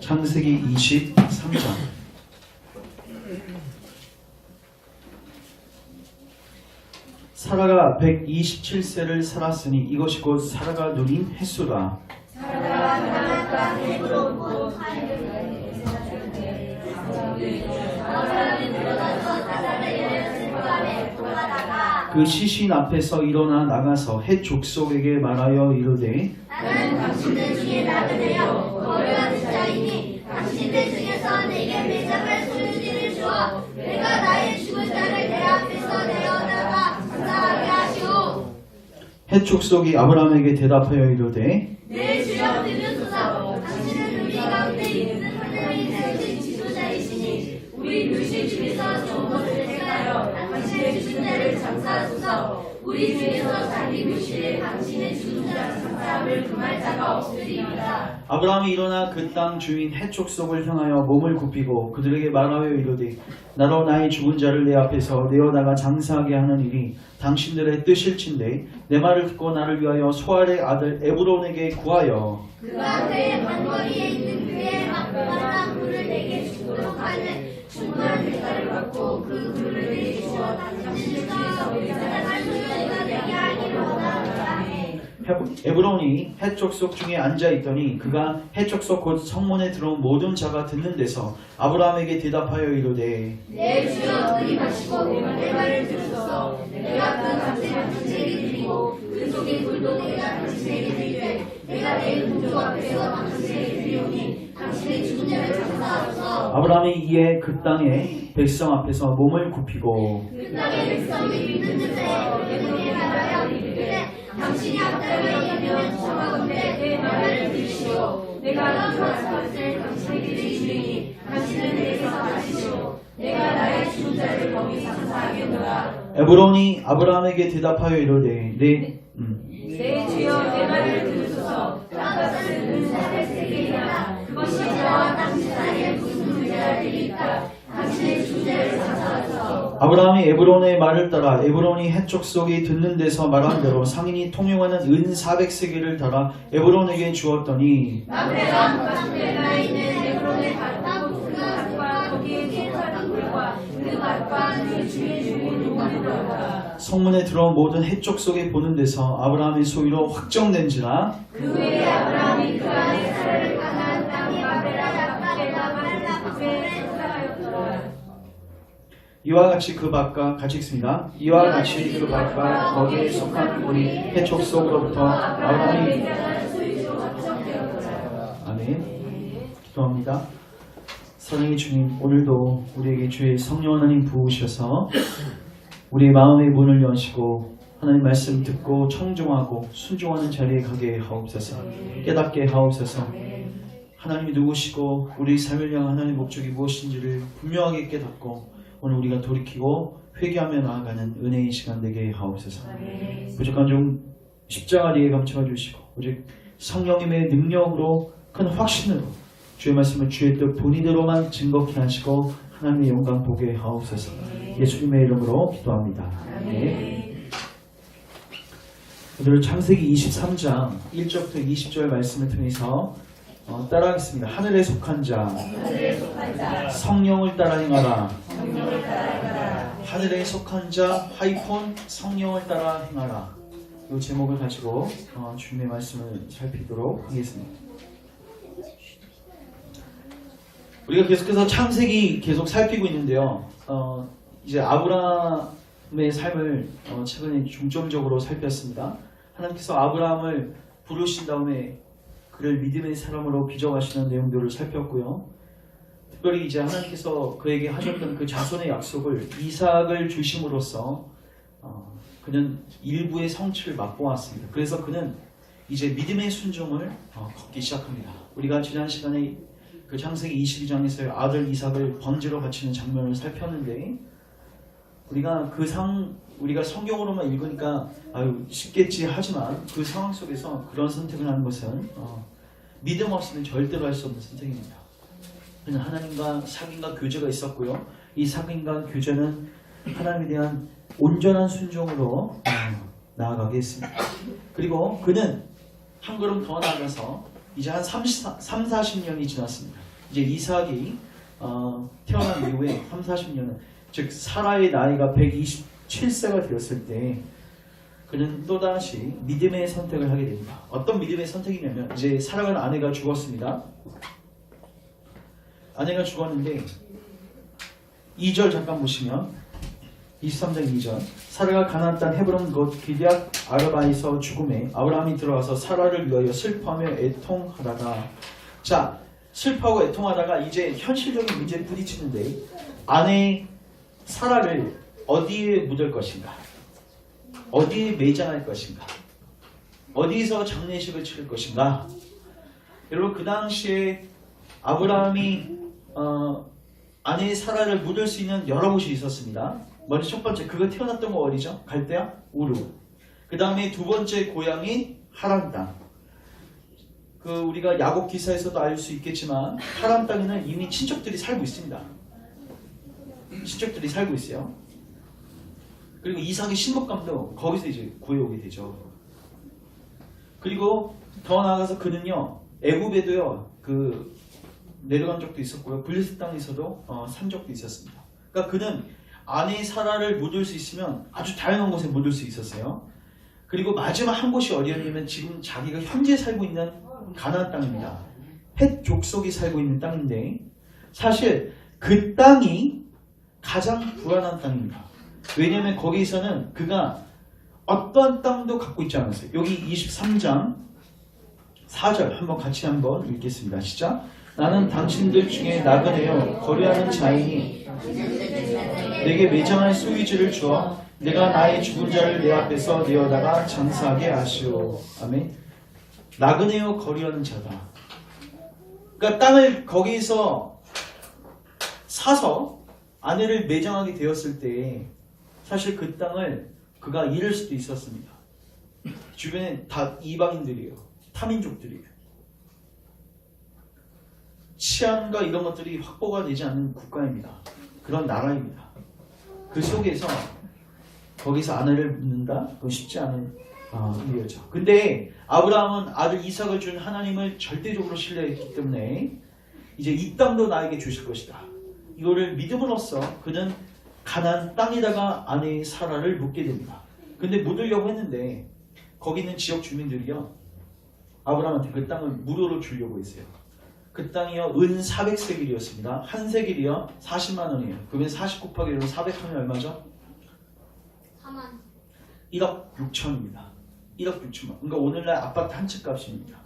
창세기 23장. 사라가 127세를 살았으니 이것이 곧 사라가 누린 횟수라. 그 시신 앞에서 일어나 나가서 헷 족속에게 말하여 이르되 나는 당신들 중에 나그네요 거류한 자이니 당신들 중에서 내게 매장할 소유지를 주어 내가 나의 죽은 자를 내 앞에서 내어다가 장사하게 하시오. 헷 족속이 아브라함에게 대답하여 이르되 내 주여 들으소서. 당신은 우리 가운데 있는 하나님이 세우신 지도자이시니 우리 누신 중에서 좋은 것을 행하여 당신의 죽은 자를 장사하소서. 우리 중에서 자기 묘실에 당신의 죽은 자 장사함을 금할 자가 없으리이다. 아브라함이 일어나 그 땅 주인 헷 족속을 향하여 몸을 굽히고 그들에게 말하여 이르되 나로 나의 죽은 자를 내 앞에서 내어다가 장사하게 하는 일이 당신들의 뜻일진데 내 말을 듣고 나를 위하여 소알의 아들 에브론에게 구하여 그가 그의 방거리에 있는 그의 막강한 굴을 내게 주도록 하는 충분한 대가를 받고 그 굴을 내게 주어 당신 중에서 매장할 소유지가 되게 하기로다. 에브론이 헷 족속 중에 앉아있더니 그가 헷 족속 곧 성문에 들어온 모든 자가 듣는 데서 아브라함에게 대답하여 이르되 내 주여 그리 마시고 내 말을 들으소서. 내가 그 값을 당신에게 드리고 그 속의 굴도 내가 당신에게 드리되 내가 내 군주 앞에서 당신에게 드리오니 당신의 죽은 자를 장사하소서. 아브라함이 이에 그 땅의 백성 앞에서 몸을 굽히고 그 땅의 백성이 믿는 자에 에브론에 말하여 이르되 당신이 앞다르게 여기면 정하건대 내 말을 들으시오. 내가 그러한 것을 당신에게 드리니 당신은 내게서 하시오. 내가 나의 죽은 자를 거기 장사하겠노라. 에브론이 아브라함에게 대답하여 이르되 내 주여 내 말을 들으소서. 땅값은 은사를 세계이라 그것이 저와 당신 사이에 무슨 문제가 되리까. 당신의 죽은 자를 장사하소서. 아브라함이 에브론의 말을 따라 에브론이 헷 족속이 듣는 데서 말한 대로 상인이 통용하는 은 400세겔을 달아 에브론에게 주었더니 남배랑 남배가 있는 에브론에 갔다고 그 밭과 거기에 계획하는 굴과 그 밭과 그 주의 주인을 만들었다. 성문에 들어온 모든 헷 족속이 보는 데서 아브라함의 소유로 확정된지라. 그 후에 아브라함이 그 안에 사라를 가나안 땅에 마베라 낙가레가 말라 박베에 들어가였더라. 이와 같이 그 밭과 같이 읽습니다. 이와 같이 그 밭과 거기에 속한 우리 헷 족속으로부터 아브라함이 아멘. 기도합니다. 사랑의 주님, 오늘도 우리에게 주의 성령 하나님 부으셔서 우리의 마음의 문을 여시고 하나님 말씀 듣고 청종하고 순종하는 자리에 가게 하옵소서. 깨닫게 하옵소서. 하나님이 누구시고 우리 삶을 향한 하나님의 목적이 무엇인지를 분명하게 깨닫고 오늘 우리가 돌이키고 회개하며 나아가는 은혜의 시간 되게 하옵소서. 부족한 종 십자가리에 감춰 주시고 오직 성령님의 능력으로 큰 확신으로 주의 말씀을 주의 뜻 본의대로만 증거케 하시고 하나님의 영광 보게 하옵소서. 예수님의 이름으로 기도합니다. 오늘 창세기 23장 1절부터 20절 말씀을 통해서 따라하겠습니다. 하늘에 속한 자, 성령을 따라 행하라. 하늘에 속한 자, 하이폰 성령을 따라 행하라. 이 제목을 가지고 주님의 말씀을 살피도록 하겠습니다. 우리가 계속해서 창세기 계속 살피고 있는데요. 이제 아브라함의 삶을 최근에 중점적으로 살폈습니다. 하나님께서 아브라함을 부르신 다음에 그를 믿음의 사람으로 빚어가시는 내용들을 살폈고요. 특별히 이제 하나님께서 그에게 하셨던 그 자손의 약속을 이삭을 주심으로써 그는 일부의 성취를 맛보았습니다. 그래서 그는 이제 믿음의 순종을 걷기 시작합니다. 우리가 지난 시간에 그 창세기 22장에서의 아들 이삭을 번제로 바치는 장면을 살폈는데 우리가 성경으로만 읽으니까 쉽겠지 하지만 그 상황 속에서 그런 선택을 하는 것은 믿음 없이는 절대로 할 수 없는 선택입니다. 그는 하나님과 상인과 교제가 있었고요. 이 상인과 교제는 하나님에 대한 온전한 순종으로 나아가게 했습니다. 그리고 그는 한 걸음 더 나아가서 이제 한 40년이 지났습니다. 이제 이삭이 태어난 이후에 30-40년은 즉 사라의 나이가 127세가 되었을 때 그는 또다시 믿음의 선택을 하게 됩니다. 어떤 믿음의 선택이냐면 이제 사랑하는 아내가 죽었습니다. 아내가 죽었는데 2절 잠깐 보시면 23장 2절 사라가 가나안 땅 헤브론 곧 기럇 아르바에서 죽음에 아브라함이 들어와서 사라를 위하여 슬퍼하며 애통하다가 자 슬퍼하고 애통하다가 이제 현실적인 문제를 부딪히는데 아내 사라를 어디에 묻을 것인가? 어디에 매장할 것인가? 어디서 장례식을 치를 것인가? 여러분 그 당시에 아브라함이 아내 사라를 묻을 수 있는 여러 곳이 있었습니다. 먼저 첫 번째 그가 태어났던 거 어디죠? 갈대아 우르. 그 다음에 두 번째 고향이 하란 땅. 그 우리가 야곱 기사에서도 알 수 있겠지만 하란 땅에는 이미 친척들이 살고 있습니다. 친척들이 살고 있어요. 그리고 이삭의 신복감도 거기서 이제 구해오게 되죠. 그리고 더 나아가서 그는요 애굽에도요 그 내려간 적도 있었고요 블레셋 땅에서도 산 적도 있었습니다. 그러니까 그는 아내 사라를 묻을 수 있으면 아주 다양한 곳에 묻을 수 있었어요. 그리고 마지막 한 곳이 어디였냐면 지금 자기가 현재 살고 있는 가나안 땅입니다. 헷 족속이 살고 있는 땅인데 사실 그 땅이 가장 불안한 땅입니다. 왜냐하면 거기서는 그가 어떤 땅도 갖고 있지 않았어요. 여기 23장 4절 한번 같이 한번 읽겠습니다. 시작. 나는 당신들 중에 나그네요 거류하는 자이니 내게 매장할 소유지를 주어 내가 나의 죽은 자를 내 앞에서 내어다가 장사하게 하시오. 아멘. 나그네요 거류하는 자다. 그러니까 땅을 거기서 사서 아내를 매장하게 되었을 때 사실 그 땅을 그가 잃을 수도 있었습니다. 주변에 다 이방인들이에요. 타민족들이에요. 치안과 이런 것들이 확보가 되지 않는 국가입니다. 그런 나라입니다. 그 속에서 거기서 아내를 묻는다? 그건 쉽지 않은 일이었죠. 근데 아브라함은 아들 이삭을 준 하나님을 절대적으로 신뢰했기 때문에 이제 이 땅도 나에게 주실 것이다. 이거를 믿음으로써 그는 가나안 땅에다가 아내의 사라를 묻게 됩니다. 근데 묻으려고 했는데 거기 있는 지역 주민들이요 아브라함한테 그 땅을 무료로 주려고 했어요. 그 땅이요 은 400세겔이었습니다. 한 세겔이요 40만 원이에요. 그러면 40 곱하기 400하면 얼마죠? 4만 1억 6천입니다. 1억 6천만. 그러니까 오늘날 아파트 한 채 값입니다.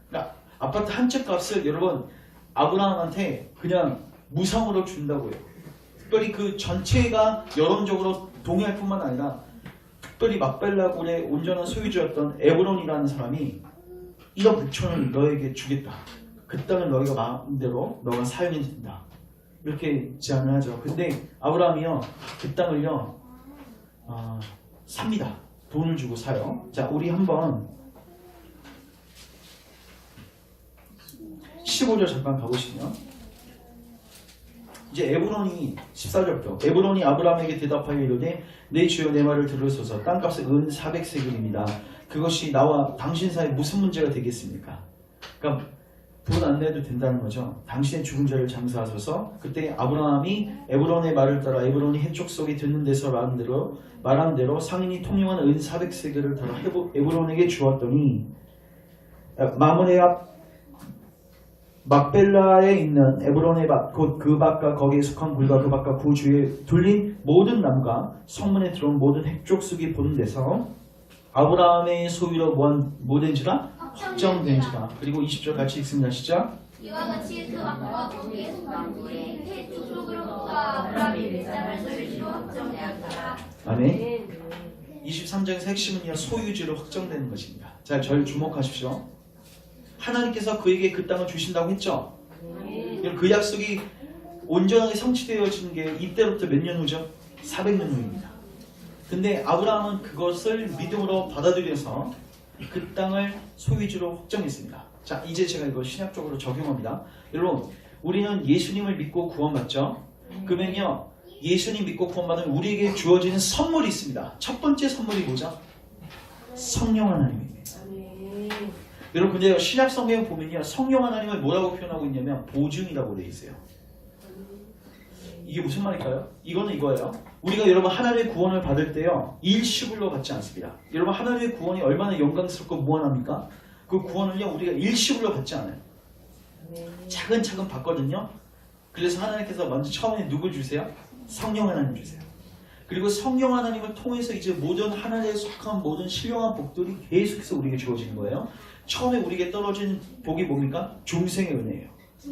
그러니까 아파트 한 채 값을 여러분 아브라함한테 그냥 무상으로 준다고요. 특별히 그 전체가 여론적으로 동의할 뿐만 아니라 특별히 막벨라굴의 온전한 소유주였던 에브론이라는 사람이 1억 6천을 너에게 주겠다. 그 땅을 너희가 마음대로 너가 사용해도 된다. 이렇게 제안을 하죠. 근데 아브라함이요 그 땅을요 삽니다. 돈을 주고 사요. 자 우리 한번 15절 잠깐 가보시면 이제 에브론이 14절부터 에브론이 아브라함에게 대답하여 이르되 내 주여 내 말을 들으소서 땅값은 은 400세겔입니다. 그것이 나와 당신 사이에 무슨 문제가 되겠습니까? 그러니까 돈 안 내도 된다는 거죠. 당신의 죽은 자를 장사하소서. 그때 아브라함이 에브론의 말을 따라 에브론이 해쪽 속에 듣는 데서 말한 대로 상인이 통용한 은 400세겔을 따라 에브론에게 주었더니 마므네 앞 막벨라에 있는 에브론의 밭 곧 그 밭과 거기에 속한 굴과 그 밭과 그 주위에 둘린 모든 나무가 성문에 들어온 모든 핵족속이 보는 데서 아브라함의 소유로 뭐된지라 확정된지라. 그리고 20절 같이 읽습니다. 시작. 이와 같이 그 밭과 거기에 속한 굴이 해 족속으로부터 아브라함이 매장할 소유지로 확정되었더라. 아멘. 23장에서 핵심은요 소유지로 확정되는 것입니다. 자, 저를 주목하십시오. 하나님께서 그에게 그 땅을 주신다고 했죠. 그 약속이 온전하게 성취되어지는 게 이때부터 몇 년 후죠? 400년 후입니다. 근데 아브라함은 그것을 믿음으로 받아들여서 그 땅을 소유지로 확정했습니다. 자, 이제 제가 이걸 신약적으로 적용합니다. 여러분, 우리는 예수님을 믿고 구원받죠? 그러면요, 예수님 믿고 구원받으면 우리에게 주어지는 선물이 있습니다. 첫 번째 선물이 뭐죠? 성령 하나님입니다. 여러분 근데 신약 성경에 보면요, 성령 하나님을 뭐라고 표현하고 있냐면 보증이라고 되어 있어요. 이게 무슨 말일까요? 이거는 이거예요. 우리가 여러분 하나님의 구원을 받을 때요, 일시불로 받지 않습니다. 여러분 하나님의 구원이 얼마나 영광스럽고 무한합니까? 그 구원을요 우리가 일시불로 받지 않아요. 차근차근 받거든요. 그래서 하나님께서 먼저 처음에 누굴 주세요? 성령 하나님 주세요. 그리고 성령 하나님을 통해서 이제 모든 하나님에 속한 모든 신령한 복들이 계속해서 우리에게 주어지는 거예요. 처음에 우리에게 떨어진 복이 뭡니까? 중생의 은혜예요.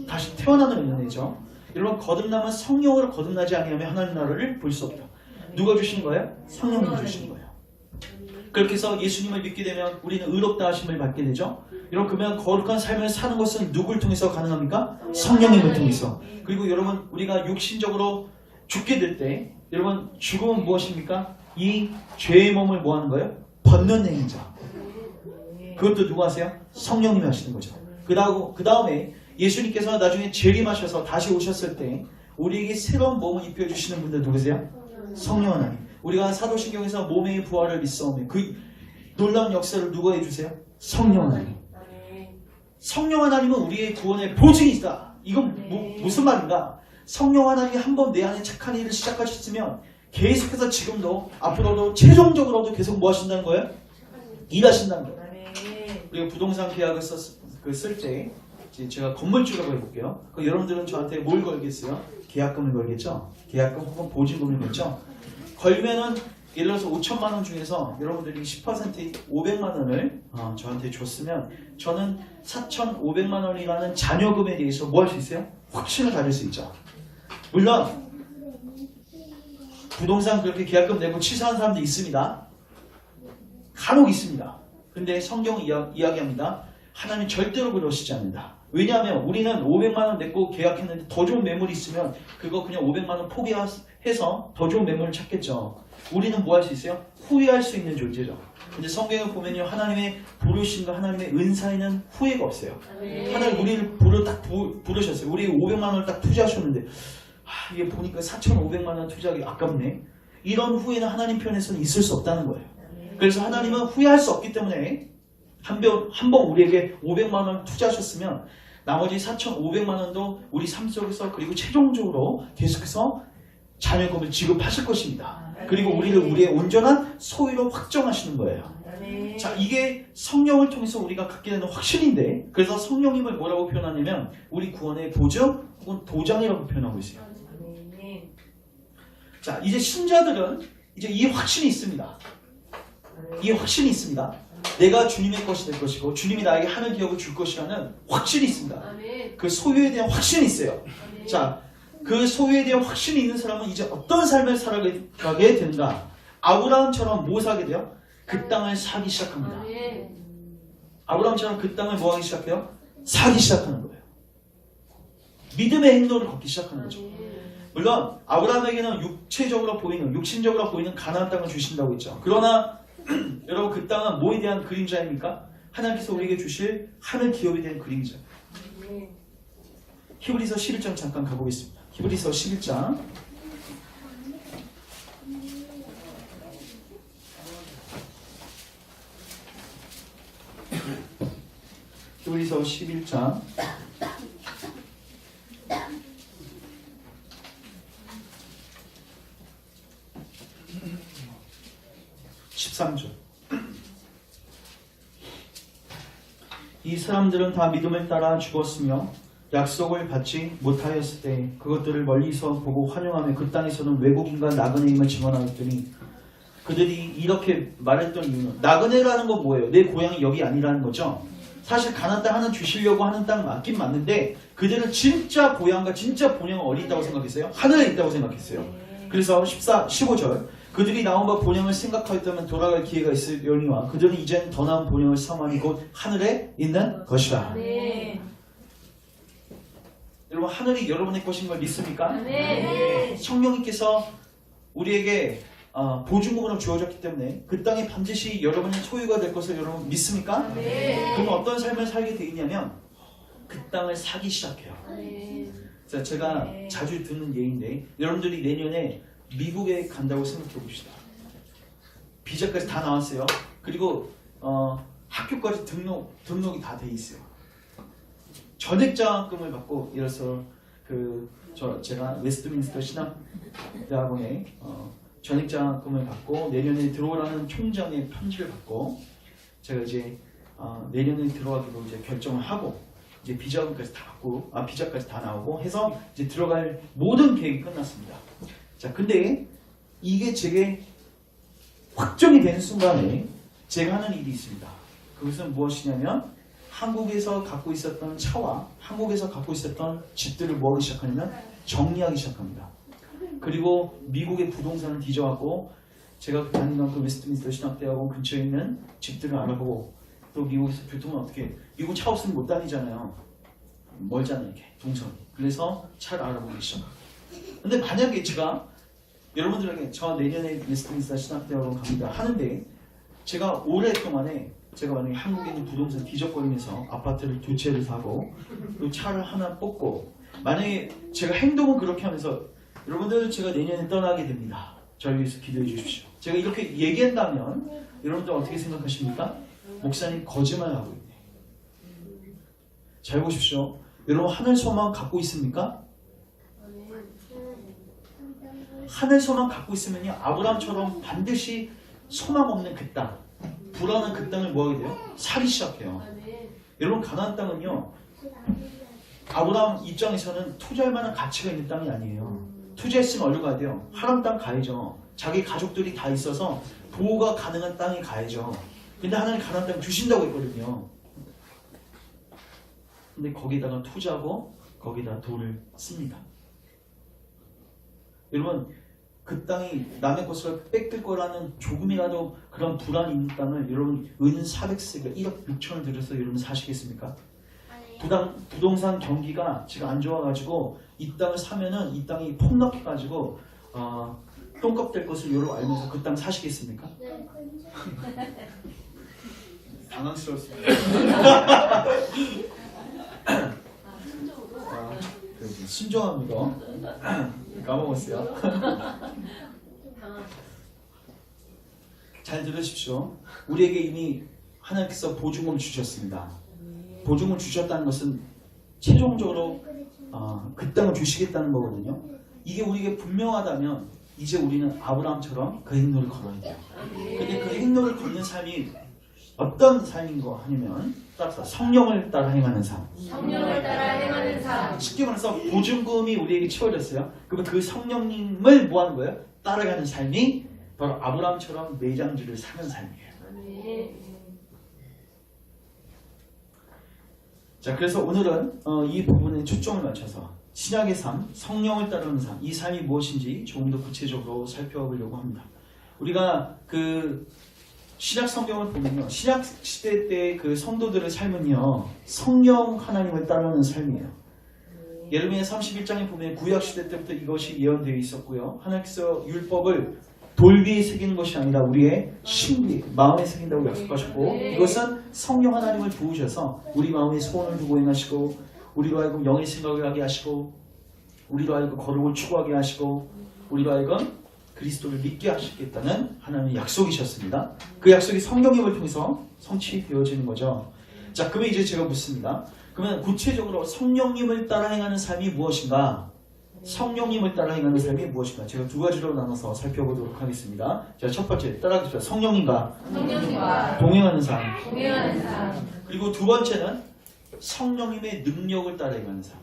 다시 태어나는 은혜죠. 여러분 거듭나면 성령으로 거듭나지 아니하면 하나님 나라를 볼 수 없다. 누가 주신 거예요? 성령이 주신 거예요. 그렇게 해서 예수님을 믿게 되면 우리는 의롭다 하심을 받게 되죠. 여러분 그러면 거룩한 삶을 사는 것은 누굴 통해서 가능합니까? 성령님을 통해서. 그리고 여러분 우리가 육신적으로 죽게 될 때 여러분 죽음은 무엇입니까? 이 죄의 몸을 뭐 하는 거예요? 벗는 행위자. 그것도 누가 하세요? 성령님이 하시는 거죠. 그 다음에 예수님께서 나중에 재림하셔서 다시 오셨을 때 우리에게 새로운 몸을 입혀주시는 분들 누구세요? 성령 하나님. 우리가 사도신경에서 몸의 부활을 믿사오며 그 놀라운 역사를 누가 해주세요? 성령 하나님. 성령 하나님은 우리의 구원의 보증이다. 이건 무슨 말인가? 성령 하나님이 한번 내 안에 착한 일을 시작하셨으면 계속해서 지금도 앞으로도 최종적으로도 계속 뭐 하신다는 거예요? 일하신다는 거예요. 우리가 부동산 계약을 쓸 때 제가 건물주라고 해볼게요. 여러분들은 저한테 뭘 걸겠어요? 계약금을 걸겠죠? 계약금 혹은 보증금을 걸죠? 걸면은 예를 들어서 5천만 원 중에서 여러분들이 10% 500만 원을 저한테 줬으면 저는 4,500만 원이라는 잔여금에 대해서 뭐 할 수 있어요? 확신을 가질 수 있죠. 물론 부동산 그렇게 계약금 내고 취소하는 사람도 있습니다. 간혹 있습니다. 근데 성경은 이야기합니다. 하나님 절대로 그러시지 않는다. 왜냐하면 우리는 500만 원 냈고 계약했는데 더 좋은 매물이 있으면 그거 그냥 500만 원 포기해서 더 좋은 매물을 찾겠죠. 우리는 뭐 할 수 있어요? 후회할 수 있는 존재죠. 근데 성경을 보면요, 하나님의 부르심과 하나님의 은사에는 후회가 없어요. 하나님 우리를 부르셨어요. 우리 500만 원을 딱 투자하셨는데 이게 보니까 4,500만 원 투자하기 아깝네. 이런 후회는 하나님 편에서는 있을 수 없다는 거예요. 그래서 하나님은 후회할 수 없기 때문에 한 번 우리에게 500만 원 투자하셨으면 나머지 4,500만 원도 우리 삶 속에서 그리고 최종적으로 계속해서 자녀금을 지급하실 것입니다. 그리고 우리를 우리의 온전한 소유로 확정하시는 거예요. 자, 이게 성령을 통해서 우리가 갖게 되는 확신인데, 그래서 성령님을 뭐라고 표현하냐면 우리 구원의 보증 혹은 도장이라고 표현하고 있어요. 자, 이제 신자들은 이제 이 확신이 있습니다. 이 확신이 있습니다. 내가 주님의 것이 될 것이고 주님이 나에게 하늘 기업을 줄 것이라는 확신이 있습니다. 그 소유에 대한 확신이 있어요. 자, 그 소유에 대한 확신이 있는 사람은 이제 어떤 삶을 살아가게 된가? 아브라함처럼 뭐 사게 돼요? 그 땅을 사기 시작합니다. 아브라함처럼 그 땅을 뭐 하기 시작해요? 사기 시작하는 거예요. 믿음의 행동을 걷기 시작하는 거죠. 물론 아브라함에게는 육신적으로 보이는 가나안 땅을 주신다고 했죠. 그러나 여러분 그 땅은 뭐에 대한 그림자입니까? 하나님께서 우리에게 주실 하늘 기업에 대한 그림자. 히브리서 11장 잠깐 가보겠습니다. 히브리서 11장 히브리서 11장 13절. 이 사람들은 다 믿음을 따라 죽었으며 약속을 받지 못하였을 때 그것들을 멀리서 보고 환영하며 그 땅에서는 외국인과 나그네임을 증언하였더니 그들이 이렇게 말했던 이유는, 나그네라는 건 뭐예요? 내 고향이 여기 아니라는 거죠. 사실 가나안 땅 하나 주시려고 하는 땅 맞긴 맞는데 그들은 진짜 고향과 진짜 본향은 어디 있다고 생각했어요? 하늘에 있다고 생각했어요. 그래서 15절 그들이 나온 바 본향을 생각하였다면 돌아갈 기회가 있으려니와 그들은 이젠 더 나은 본향을 삼하니 곧 하늘에 있는 것이다. 여러분 하늘이 여러분의 것인 걸 믿습니까? 성령님께서 우리에게 보증금으로 주어졌기 때문에 그 땅이 반드시 여러분의 소유가 될 것을 여러분 믿습니까? 그럼 어떤 삶을 살게 되겠냐면 그 땅을 사기 시작해요. 자, 제가 자주 듣는 예인데 여러분들이 내년에 미국에 간다고 생각해 봅시다. 비자까지 다 나왔어요. 그리고 학교까지 등록이 다 돼 있어요. 전액장학금을 받고 이래서 제가 웨스트민스터 신학대학원에 전액장학금을 받고 내년에 들어오라는 총장의 편지를 받고 제가 이제 내년에 들어가기로 이제 결정을 하고 이제 비자금까지 다 받고 비자까지 다 나오고 해서 이제 들어갈 모든 계획이 끝났습니다. 자, 근데 이게 제게 확정이 되는 순간에 제가 하는 일이 있습니다. 그것은 무엇이냐면 한국에서 갖고 있었던 차와 한국에서 갖고 있었던 집들을 뭐하기 시작하냐면 정리하기 시작합니다. 그리고 미국의 부동산을 뒤져갖고 제가 다니던 그 웨스트민스터 신학대학원 근처에 있는 집들을 알아보고 또 미국에서 교통은 어떻게 미국 차 없으면 못 다니잖아요. 멀잖아요 이렇게 동선이. 그래서 차를 알아보기 시작. 근데 만약에 제가 여러분들에게 저 내년에 웨스트민스터 신학대학원 갑니다 하는데 제가 오랫동안에 제가 만약에 한국에 있는 부동산 뒤적거리면서 아파트를 2채를 사고 또 차를 하나 뽑고 만약에 제가 행동은 그렇게 하면서 여러분들 제가 내년에 떠나게 됩니다. 저를 위해서 기도해 주십시오. 제가 이렇게 얘기한다면 여러분들 어떻게 생각하십니까? 목사님 거짓말하고 있네. 잘 보십시오. 여러분 하늘 소망 갖고 있습니까? 하늘 소망 갖고 있으면요 아브라함처럼 반드시 소망 없는 그 땅, 불안한 그 땅을 뭐 하게 돼요? 사기 시작해요. 여러분 가나안 땅은요 아브라함 입장에서는 투자할 만한 가치가 있는 땅이 아니에요. 투자했으면 어디로 가야 돼요? 하람 땅 가야죠. 자기 가족들이 다 있어서 보호가 가능한 땅에 가야죠. 근데 하나님 가나안 땅 주신다고 했거든요. 근데 거기다가 투자하고 거기다 돈을 씁니다. 여러분 그 땅이 남의 것을 뺏길 거라는 조금이라도 그런 불안이 있는 땅을 여러분 은 400세가 1억 6천을 들여서 여러분 사시겠습니까? 부동산 경기가 지금 안 좋아가지고 이 땅을 사면은 이 땅이 폭락해가지고 똥값 될 것을 여러분 알면서 그 땅 사시겠습니까? 네. 당황스럽습니다. 신중합니다. 까먹었어요. 잘 들으십시오. 우리에게 이미 하나님께서 보증금을 주셨습니다. 보증금을 주셨다는 것은 최종적으로 그 땅을 주시겠다는 거거든요. 이게 우리에게 분명하다면 이제 우리는 아브라함처럼 그 행로를 걸어야 돼요. 근데 그 행로를 걷는 삶이 어떤 삶인 거 하냐면 따라서 성령을 따라 행하는 삶. 성령을 따라 행하는 삶. 쉽게 말해서 보증금이 우리에게 채워졌어요. 그러면 그 성령님을 뭐 하는 거예요? 따라가는 삶이 바로 아브라함처럼 매장지를 사는 삶이에요. 자, 그래서 오늘은 이 부분에 초점을 맞춰서 신약의 삶, 성령을 따르는 삶, 이 삶이 무엇인지 조금 더 구체적으로 살펴보려고 합니다. 우리가 그 신약 성경을 보면요, 신약 시대 때 그 성도들의 삶은요, 성령 하나님을 따르는 삶이에요. 예레미야 31장에 보면 구약 시대 때부터 이것이 예언되어 있었고요. 하나님께서 율법을 돌 위에 새기는 것이 아니라 우리의 심리, 마음에 새긴다고 약속하셨고, 이것은 성령 하나님을 부으셔서 우리 마음에 소원을 두고 행하시고, 우리로 하여금 영의 생각을 하게 하시고, 우리로 하여금 거룩을 추구하게 하시고, 우리로 하여금 그리스도를 믿게 하시겠다는 하나님의 약속이셨습니다. 그 약속이 성령님을 통해서 성취되어지는 거죠. 자, 그러면 이제 제가 묻습니다. 그러면 구체적으로 성령님을 따라 행하는 삶이 무엇인가? 성령님을 따라 행하는 삶이 무엇인가? 제가 두 가지로 나눠서 살펴보도록 하겠습니다. 자, 첫 번째, 따라하겠습니다. 성령님과 동행하는 삶. 그리고 두 번째는 성령님의 능력을 따라 행하는 삶.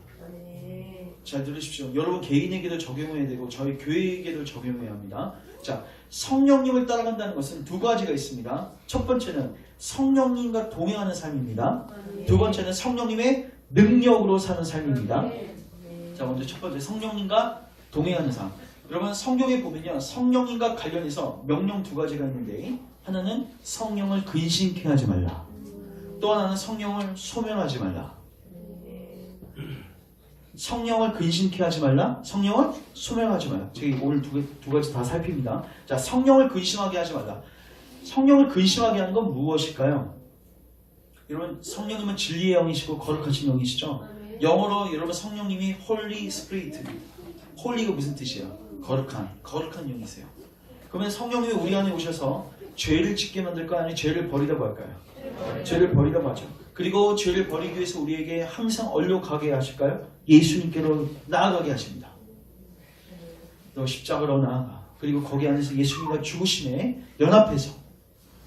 잘 들으십시오. 여러분 개인에게도 적용해야 되고 저희 교회에게도 적용해야 합니다. 자, 성령님을 따라간다는 것은 두 가지가 있습니다. 첫 번째는 성령님과 동행하는 삶입니다. 두 번째는 성령님의 능력으로 사는 삶입니다. 자, 먼저 첫 번째 성령님과 동행하는 삶. 여러분 성경에 보면요, 성령님과 관련해서 명령 두 가지가 있는데, 하나는 성령을 근심케 하지 말라. 또 하나는 성령을 소멸하지 말라. 성령을 근심케 하지 말라, 성령을 소멸하지 말라. 제가 오늘 두 가지 다 살핍니다. 자, 성령을 근심하게 하지 말라. 성령을 근심하게 하는 건 무엇일까요? 여러분 성령님은 진리의 영이시고 거룩하신 영이시죠? 영어로 여러분 성령님이 Holy Spirit. Holy가 무슨 뜻이에요? 거룩한 영이세요. 그러면 성령님이 우리 안에 오셔서 죄를 짓게 만들까, 아니면 죄를 버리라고 할까요? 죄를 버리라고 하죠. 그리고 죄를 버리기 위해서 우리에게 항상 어디로 가게 하실까요? 예수님께로 나아가게 하십니다. 너 십자가로 나아가. 그리고 거기 안에서 예수님과 죽으심에 연합해서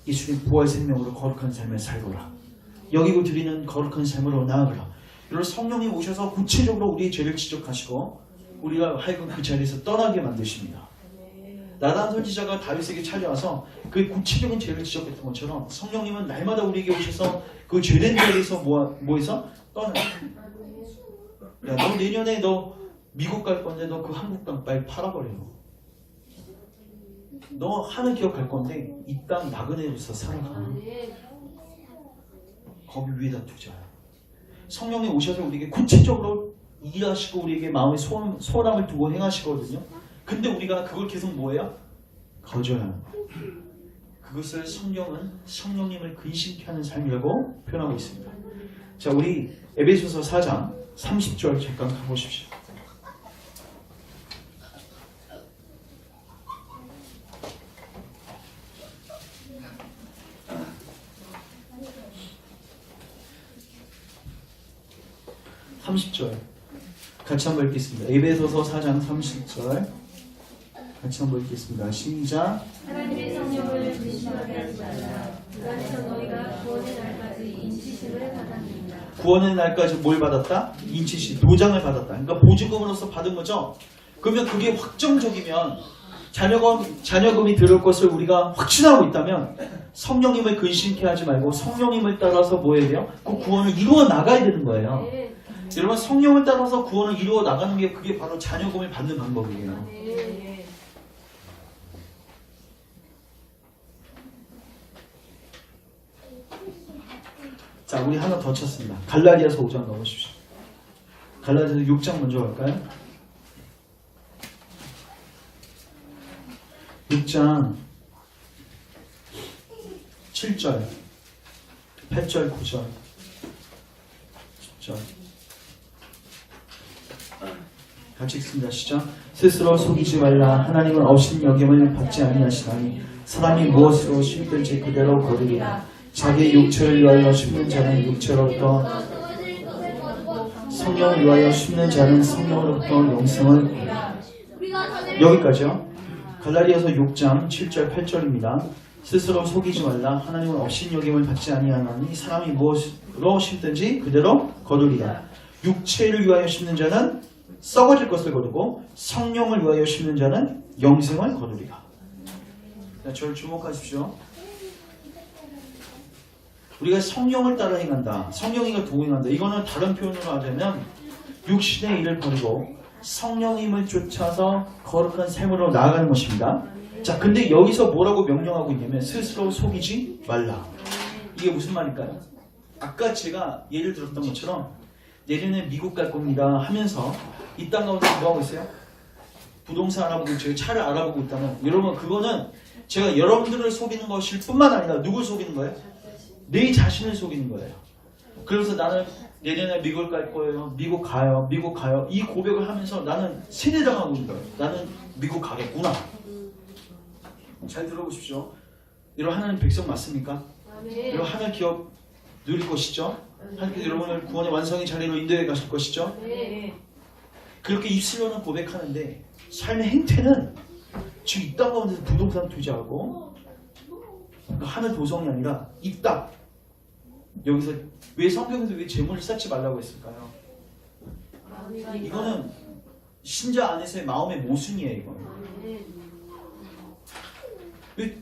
예수님 부활 생명으로 거룩한 삶을 살거라. 여기고 드리는 거룩한 삶으로 나아가라. 여러분 성령이 오셔서 구체적으로 우리의 죄를 지적하시고 우리가 하여금 그 자리에서 떠나게 만드십니다. 나단 선지자가 다윗에게 찾아와서 그 구체적인 죄를 지적했던 것처럼 성령님은 날마다 우리에게 오셔서 그 죄된 자리에서 뭐해서 떠나. 야, 너 내년에 너 미국 갈 건데 너 그 한국 땅 빨리 팔아버려. 너 하늘 기업 갈 건데 이 땅 나그네로서 살아가. 거기 위에다 두자. 성령이 오셔서 우리에게 구체적으로 일하시고 우리에게 마음의 소원함을 두고 행하시거든요. 근데 우리가 그걸 계속 뭐예요? 거절하는 거예요. 그것을 성령님을 근심케 하는 삶이라고 표현하고 있습니다. 자, 우리 에베소서 4장 30절 잠깐 가보십시오. 같이 한번 읽겠습니다. 에베소서 4장 30절 같이 한번 읽겠습니다. 시작. 하나님의 성령을 근심하게 하지 말라. 그 안에서 너희가 구원의 날까지 인치심을 받았느니라. 구원의 날까지 뭘 받았다? 인치심, 도장을 받았다. 그러니까 보증금으로서 받은 거죠. 그러면 그게 확정적이면 자녀금이 들어올 것을 우리가 확신하고 있다면 성령님을 근심케 하지 말고 성령님을 따라서 뭐 해야 돼요? 그 구원을 이루어 나가야 되는 거예요. 여러분 성령을 따라서 구원을 이루어 나가는 게 그게 바로 자녀금을 받는 방법이에요. 자, 우리 하나 더 쳤습니다. 갈라디아서 5장 넣으십시오. 갈라디아서 6장 먼저 갈까요? 6장 7절 8절 9절 10절 같이 읽습니다. 시작. 스스로 속이지 말라. 하나님은 없인 여김을 받지 아니하시나니 사람이 무엇으로 심든지 그대로 거두리라. 자기 육체를 위하여 심는 자는 육체로부터 성령을 위하여 심는 자는 성령으로부터 영생을 거두리라. 여기까지요. 갈라디아서 6장 7절 8절입니다. 스스로 속이지 말라. 하나님은 없인 여김을 받지 아니하나니 사람이 무엇으로 심든지 그대로 거두리라. 육체를 위하여 심는 자는 썩어질 것을 거두고 성령을 위하여 심는 자는 영생을 거두리라. 자, 저를 주목하십시오. 우리가 성령을 따라 행한다. 성령이가 동행한다. 이거는 다른 표현으로 하자면 육신의 일을 버리고 성령님을 쫓아서 거룩한 삶으로 나아가는 것입니다. 자, 근데 여기서 뭐라고 명령하고 있냐면 스스로 속이지 말라. 이게 무슨 말일까요? 아까 제가 예를 들었던 것처럼 내년에 미국 갈 겁니다 하면서 이 땅 가운데 뭐 하고 있어요? 부동산 알아보고 제가 차를 알아보고 있다면 여러분 그거는 제가 여러분들을 속이는 것일 뿐만 아니라 누굴 속이는 거예요? 내 자신을 속이는 거예요. 그래서 나는 내년에 미국 갈 거예요. 미국 가요. 이 고백을 하면서 나는 세뇌당하고 있는 거예요. 나는 미국 가겠구나. 잘 들어보십시오. 여러분 하나님 백성 맞습니까? 여러분 하늘 기업 누릴 것이죠? 하나님께서 여러분을 구원의 완성의 자리로 인도해 가실 것이죠? 그렇게 입술로는 고백하는데 삶의 행태는 지금 이 땅 가운데서 부동산 투자하고 하늘 도성이 아니라 이 땅 여기서 왜 성경에서 왜 재물을 쌓지 말라고 했을까요? 이거는 신자 안에서의 마음의 모순이에요. 이거는. 왜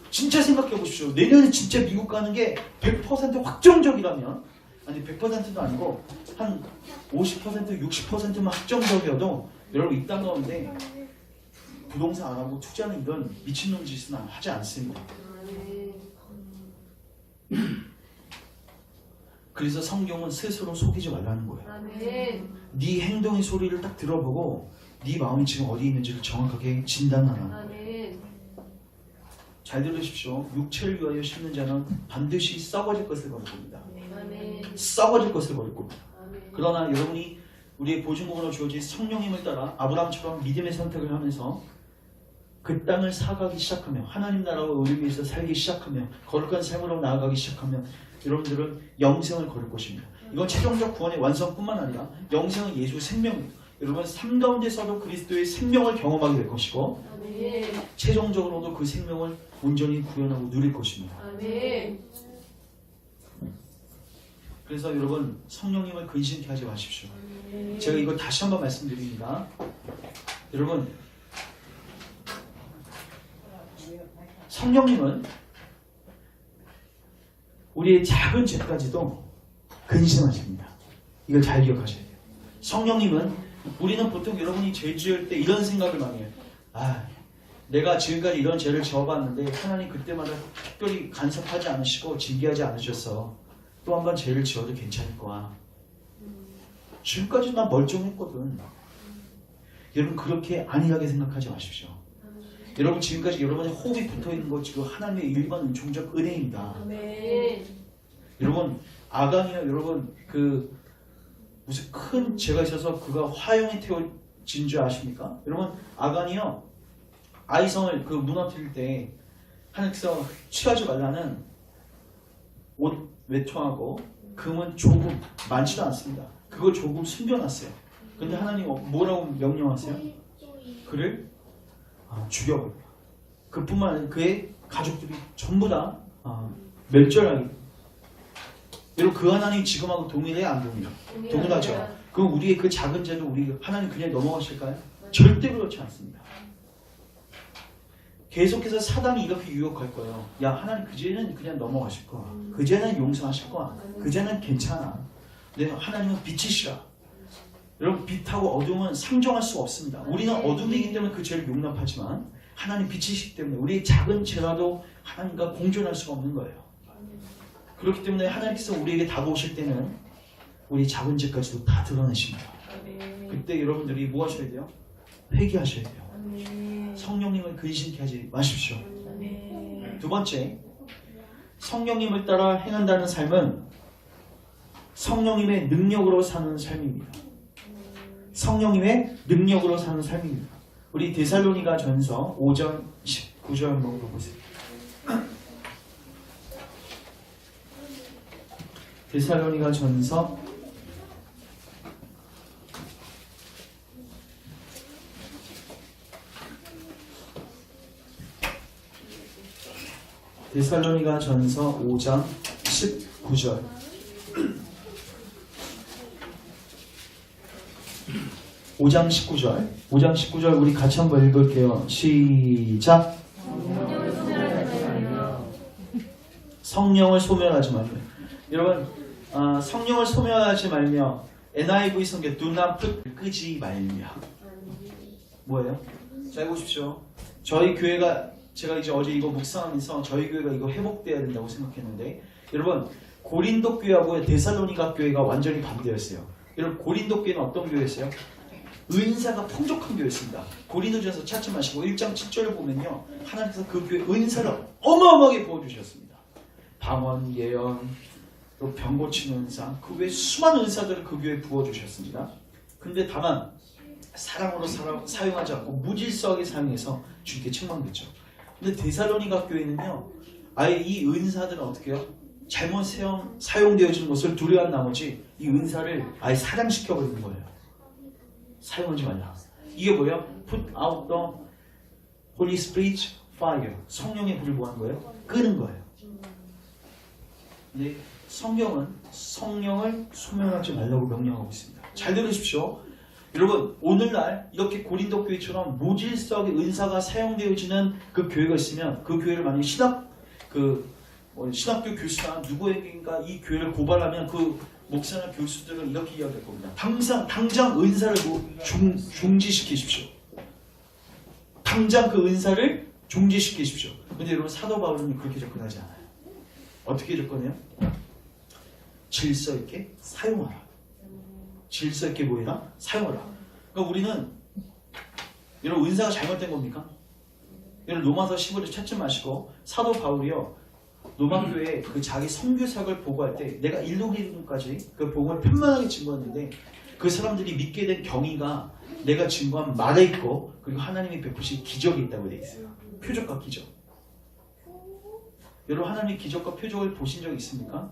진짜 생각해 보십시오. 내년에 진짜 미국 가는 게 100% 확정적이라면 아니 100%도 아니고 한 50% 60%만 확정적이어도 여러분 이 땅 가운데 부동산 안 하고 투자는 이런 미친놈 짓은 하지 않습니다. 그래서 성경은 스스로 속이지 말라는 거예요. 네 행동의 소리를 딱 들어보고 네 마음이 지금 어디 있는지를 정확하게 진단하라. 잘 들으십시오. 육체를 위하여 심는 자는 반드시 썩어질 것을 거둘 겁니다. 썩어질 것을 거둘 겁니다. 그러나 여러분이 우리의 보증금으로 주어진 성령님을 따라 아브라함처럼 믿음의 선택을 하면서 그 땅을 사가기 시작하며 하나님 나라와 의를 위해서 살기 시작하며 거룩한 삶으로 나아가기 시작하면 여러분들은 영생을 거둘 것입니다. 이건 최종적 구원의 완성뿐만 아니라 영생은 예수 생명입니다. 여러분 삶 가운데서도 그리스도의 생명을 경험하게 될 것이고 최종적으로도 그 생명을 온전히 구현하고 누릴 것입니다. 그래서 여러분 성령님을 근심케 하지 마십시오. 제가 이거 다시 한번 말씀드립니다. 여러분 성령님은 우리의 작은 죄까지도 근심하십니다. 이걸 잘 기억하셔야 돼요. 성령님은 우리는 보통 여러분이 죄 지을 때 이런 생각을 많이 해요. 내가 지금까지 이런 죄를 지어봤는데 하나님 그때마다 특별히 간섭하지 않으시고 징계하지 않으셔서 또 한 번 죄를 지어도 괜찮을 거야. 지금까지 나 멀쩡했거든. 여러분 그렇게 안일하게 생각하지 마십시오. 여러분 지금까지 여러분의 호흡이 붙어있는 거 지금 하나님의 일반 종적 은혜입니다. 여러분 아간이요 여러분 그 무슨 큰 죄가 있어서 그가 화형에 태워진 줄 아십니까? 여러분 아간이요 아이성을 그 무너뜨릴 때 하나님께서 취하지 말라는 옷 외통하고 금은 조금 많지도 않습니다. 그걸 조금 숨겨놨어요. 근데 하나님 뭐라고 명령하세요? 그를 죽여버려요. 그뿐만 아니라 그의 가족들이 전부 다 멸절하게. 여러분 그 하나님 지금하고 동일해요? 안 동일해요? 동일하죠. 그럼 우리의 그 작은 죄도 우리 하나님 그냥 넘어가실까요? 절대 그렇지 않습니다. 계속해서 사단이 이렇게 유혹할 거예요. 야 하나님 그 죄는 그냥 넘어가실 거야. 그 죄는 용서하실 거야. 그 죄는 괜찮아. 근데 하나님은 빛이시라. 여러분 빛하고 어둠은 상종할 수가 없습니다. 우리는 어둠이기 때문에 그 죄를 용납하지만 하나님 빛이시기 때문에 우리의 작은 죄라도 하나님과 공존할 수가 없는 거예요. 그렇기 때문에 하나님께서 우리에게 다가오실 때는 우리 작은 죄까지도 다 드러내십니다. 그때 여러분들이 뭐 하셔야 돼요? 회개하셔야 돼요. 성령님을 근심케 하지 마십시오. 두 번째, 성령님을 따라 행한다는 삶은 성령님의 능력으로 사는 삶입니다. 성령님의 능력으로 사는 삶입니다. 우리 데살로니가 전서 5장 19절 한번 보세요. 데살로니가 전서 5장 19절. 5장 19절 우리 같이 한번 읽을게요. 시작. 성령을 소멸하지 말며. 여러분 성령을 소멸하지 말며 NIV 성경 do not put 끄지 말며. 뭐예요? 잘 보십시오. 저희 교회가 제가 이제 어제 이거 묵상하면서 저희 교회가 이거 회복돼야 된다고 생각했는데 여러분 고린도 교회하고 데살로니가 교회가 완전히 반대였어요. 여러분 고린도 교회는 어떤 교회였어요? 은사가 풍족한 교회였습니다. 고린도전서 찾지 마시고 1장 7절을 보면요 하나님께서 그 교회 은사를 어마어마하게 부어주셨습니다. 방언, 예언, 또 병 고치는 은사, 그 외에 수많은 은사들을 그 교회에 부어주셨습니다. 근데 다만 사랑으로 사용하지 않고 무질서하게 사용해서 주님께 책망됐죠. 근데 데살로니가 교회는요 아예 이 은사들은 어떻게 해요? 잘못 사용되어지는 것을 두려워한 나머지 이 은사를 아예 사장시켜버리는 거예요. 사용하지 말라. 이게 뭐예요? Put out the Holy Spirit fire. 성령의 불을 뭐 하는 거예요? 끄는 거예요. 근데 성경은 성령을 소멸하지 말라고 명령하고 있습니다. 잘 들으십시오. 여러분 오늘날 이렇게 고린도 교회처럼 무질서하게 은사가 사용되어지는 그 교회가 있으면 그 교회를 만약에 신학교 교수나 누구에게인가 이 교회를 고발하면 그 목사나 교수들은 이렇게 이야기할 겁니다. 당장 은사를 중지시키십시오. 당장 그 은사를 중지시키십시오. 근데 여러분 사도 바울은 그렇게 접근하지 않아요. 어떻게 접근해요? 질서 있게 사용하라. 질서 있게 뭐해라? 사용하라. 그러니까 우리는 여러분 은사가 잘못된 겁니까? 여러분 로마서 15절 찾지 마시고 사도 바울이요 로마교회 그 자기 선교사역을 보고할 때 내가 1로 1까지 그 복음을 편만하게 증거했는데 그 사람들이 믿게 된 경위가 내가 증거한 말에 있고 그리고 하나님이 베푸신 기적이 있다고 되어 있어요. 표적과 기적. 여러분 하나님의 기적과 표적을 보신 적 있습니까?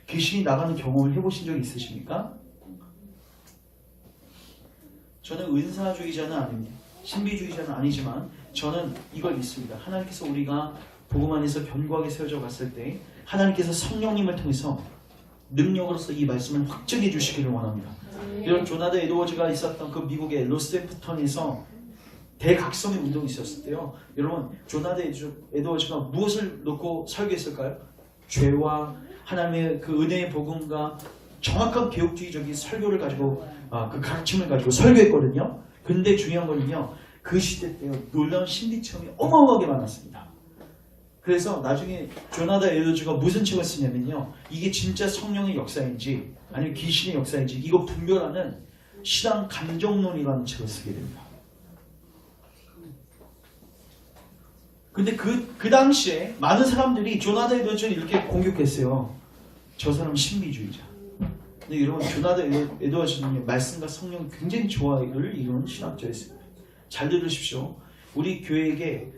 귀신이 나가는 경험을 해보신 적 있으십니까? 저는 은사주의자는 아닙니다. 신비주의자는 아니지만 저는 이걸 믿습니다. 하나님께서 우리가 복음 안에서 견고하게 세워져 갔을 때 하나님께서 성령님을 통해서 능력으로서 이 말씀을 확증해 주시기를 원합니다. 이런 조나단 에드워즈가 있었던 그 미국의 로스테프턴에서 대각성의 운동이 있었을 때요. 여러분 조나단 에드워즈가 무엇을 놓고 설교했을까요? 죄와 하나님의 그 은혜의 복음과 정확한 개혁주의적인 설교를 가지고 그 가르침을 가지고 설교했거든요. 근데 중요한 거는요. 그 시대 때 놀라운 신비 체험이 어마어마하게 많았습니다. 그래서 나중에 조나단 에드워즈가 무슨 책을 쓰냐면요. 이게 진짜 성령의 역사인지 아니면 귀신의 역사인지 이거 분별하는 신앙 감정론이라는 책을 쓰게 됩니다. 근데 그 당시에 많은 사람들이 조나단 에드워즈를 이렇게 공격했어요. 저 사람 신비주의자. 근데 여러분 조나단 에드워즈는 말씀과 성령 굉장히 조화를 이루는 신학자였습니다. 잘 들으십시오. 우리 교회에게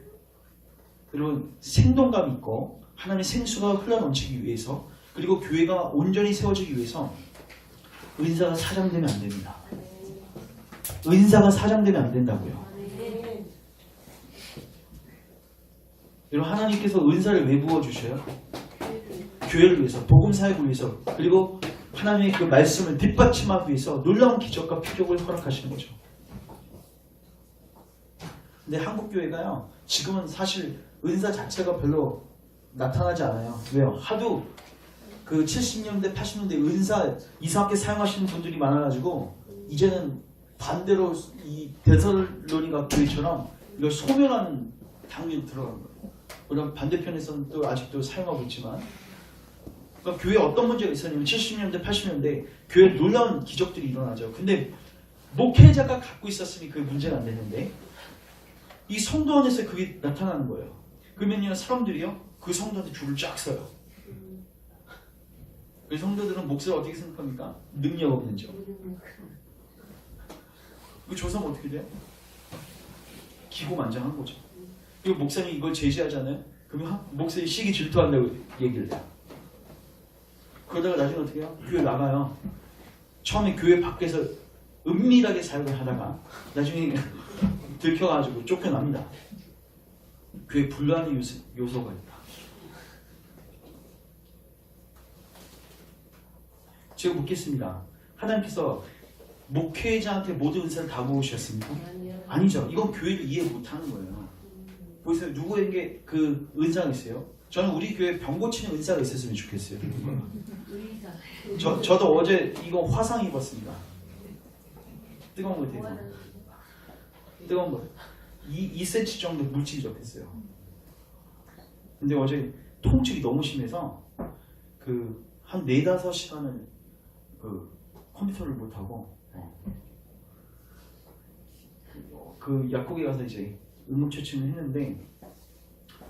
여러분 생동감 있고 하나님의 생수가 흘러넘치기 위해서 그리고 교회가 온전히 세워지기 위해서 은사가 사장되면 안 됩니다. 은사가 사장되면 안 된다고요. 여러분 하나님께서 은사를 왜 부어주셔요? 교회를 위해서, 복음사역을 위해서 그리고 하나님의 그 말씀을 뒷받침하기 위해서 놀라운 기적과 표적을 허락하시는 거죠. 근데 한국 교회가요 지금은 사실 은사 자체가 별로 나타나지 않아요. 왜요? 하도 그 70년대 80년대 은사 이상하게 사용하시는 분들이 많아가지고 이제는 반대로 이 데살로니가 교회처럼 이걸 소멸하는 단계로 들어간 거예요. 물론 반대편에서는 또 아직도 사용하고 있지만 그러니까 교회에 어떤 문제가 있었냐면 70년대 80년대 교회에 놀라운 기적들이 일어나죠. 근데 목회자가 갖고 있었으니 그게 문제가 안 되는데 이 성도 안에서 그게 나타나는 거예요. 그러면요 사람들이요 그 성도한테 줄을 쫙 서요. 그 성도들은 목사를 어떻게 생각합니까? 능력 없는 점. 그 조사가 어떻게 돼요? 기고만장한 거죠. 그리고 목사님이 이걸 제시하잖아요. 그러면 목사님이 시기 질투한다고 얘기를 해요. 그러다가 나중에 어떻게 해요? 교회 나가요. 처음에 교회 밖에서 은밀하게 사역을 하다가 나중에 들켜가지고 쫓겨납니다. 교회 분란의 요소가 있다. 제가 묻겠습니다. 하나님께서 목회자한테 모든 은사를 다 부으셨습니까? 아니죠. 이건 교회도 이해 못하는 거예요. 보세요. 누구에게 그 은사가 있어요? 저는 우리 교회에 병 고치는 은사가 있었으면 좋겠어요. 저도 어제 이거 화상 입었습니다. 뜨거운 거 되고 뜨거운 거 2cm 정도 물질이 접했어요. 근데 어제 통증이 너무 심해서 그 한 4-5시간을 그 컴퓨터를 못 하고 그 약국에 가서 이제 응급처치를 했는데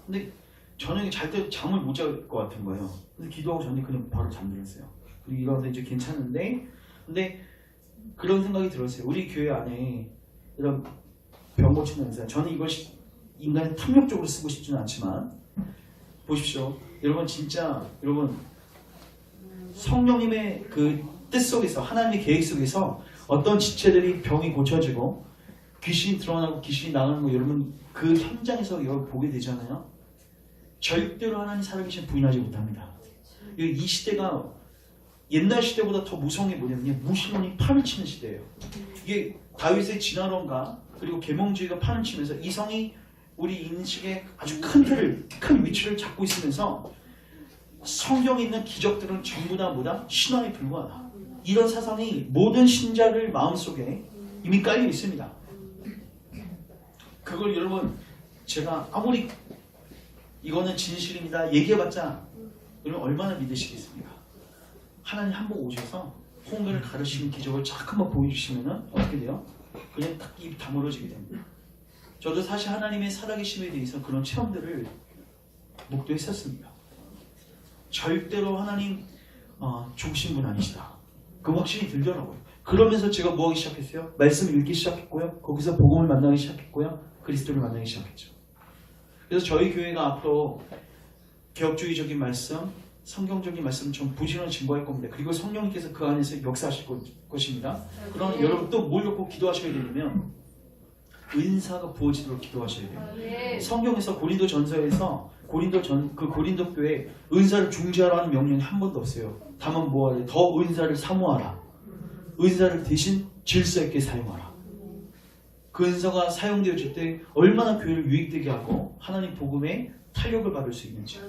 근데 저녁에 잘 때 잠을 못 잘 것 같은 거예요. 근데 기도하고 전에 그냥 바로 잠들었어요. 그리고 일어나서 이제 괜찮은데 근데 그런 생각이 들었어요. 우리 교회 안에 이런 병 고치는 은사 저는 이걸 인간의 탐욕적으로 쓰고 싶지는 않지만 보십시오. 여러분 진짜 여러분 성령님의 그 뜻 속에서 하나님의 계획 속에서 어떤 지체들이 병이 고쳐지고 귀신이 드러나고 귀신이 나가는 거 여러분 그 현장에서 여러분 보게 되잖아요. 절대로 하나님 살아계신 부인하지 못합니다. 이 시대가 옛날 시대보다 더 무서운 게 뭐냐면요. 무신론이 판을 치는 시대예요. 이게 다윗의 진화론과 그리고 계몽주의가 판을 치면서 이성이 우리 인식에 아주 큰 위치를 잡고 있으면서 성경에 있는 기적들은 전부 다 뭐다? 신화에 불과하다. 이런 사상이 모든 신자를 마음속에 이미 깔려 있습니다. 그걸 여러분 제가 아무리 이거는 진실입니다 얘기해봤자 여러분 얼마나 믿으시겠습니까? 하나님 한 번 오셔서 홍해를 가르치는 기적을 쫙 한번 보여주시면 어떻게 돼요? 그냥 딱 입이 다물어지게 됩니다. 저도 사실 하나님의 살아계심에 대해서 그런 체험들을 목도했었습니다. 절대로 하나님 죽으신 분 아니시다. 그 확신이 들더라고요. 그러면서 제가 뭐 하기 시작했어요? 말씀을 읽기 시작했고요. 거기서 복음을 만나기 시작했고요. 그리스도를 만나기 시작했죠. 그래서 저희 교회가 앞으로 개혁주의적인 말씀, 성경적인 말씀 좀 부지런히 증거할 겁니다. 그리고 성령님께서 그 안에서 역사하실 것입니다. 그럼 여러분 또 뭘 놓고 기도하셔야 되냐면 은사가 부어지도록 기도하셔야 돼요. 성경에서 고린도 전서에서 그 고린도 교회 은사를 중지하라는 명령이 한 번도 없어요. 다만 뭐하래? 더 은사를 사모하라. 은사를 대신 질서 있게 사용하라. 그 은사가 사용되어질 때 얼마나 교회를 유익되게 하고 하나님 복음에 탄력을 받을 수 있는지.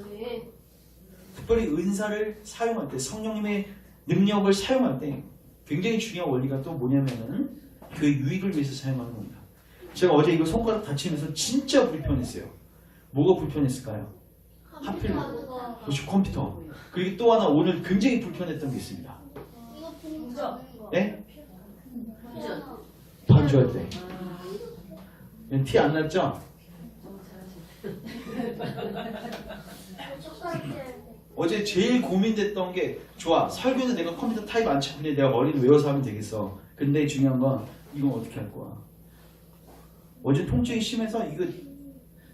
특별히 은사를 사용할 때 성령님의 능력을 사용할 때 굉장히 중요한 원리가 또 뭐냐면은 교회 유익을 위해서 사용하는 겁니다. 제가 어제 이거 손가락 다치면서 진짜 불편했어요. 뭐가 불편했을까요? 하필 그렇죠, 컴퓨터. 그리고 또 하나 오늘 굉장히 불편했던 게 있습니다. 예? 반주할 때. 티 안 났죠? 어제 제일 고민됐던 게 좋아 설교는 내가 컴퓨터 타입 안 치고 그냥 내가 머리를 외워서 하면 되겠어. 근데 중요한 건 이건 어떻게 할 거야. 어제 통증이 심해서 이거